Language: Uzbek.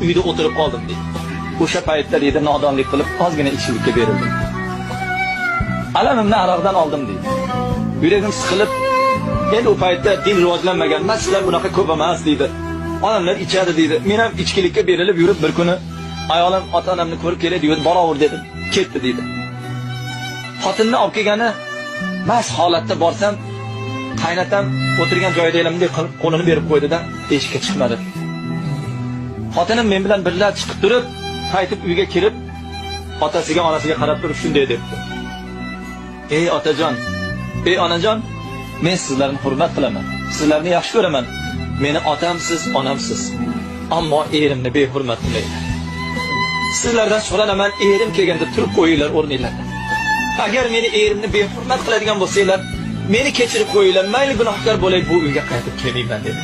uyda o'tirib qoldim deydi. O'sha paytda deydi nodonlik qilib ozgina ichkilikka berildim. Alamimni aroqdan oldim deydi. Yuragim siqilib, endi u paytda din rivojlanmagan, masjidlar bunaqa ko'p emas deydi. Odamlar ichadi deydi. Men ham ichkilikka berilib yurib bir kuni ayolim ota-onamni ko'rib keladi deydi, boraver dedim. Ketdi deydi. Xotinni olib kelgani mast holatda borsam, qaynatam o'tirgan joyida elimdek qilib qo'lini berib qo'ydi-da, eshikka chiqmadi. Xotinim men bilan birga chiqib turib, qaytib uyga kirib, otasiga, onasiga qarab turib shunday debdi. Ey otajon, ey onajon, men sizlarni hurmat qilaman. Sizlarni yaxshi ko'raman. Meni otamsiz, onamsiz. Ammo erimni behurmat qilmayman. Sizlardan so'ranaman, erim kelganda turib qo'yinglar o'rninglardan. Agar meni erimni behurmat qiladigan bo'lsanglar, meni kechirib qo'yinglar, mayli gunohkor bo'lay, bu uyga qaytib kelmayman dedi.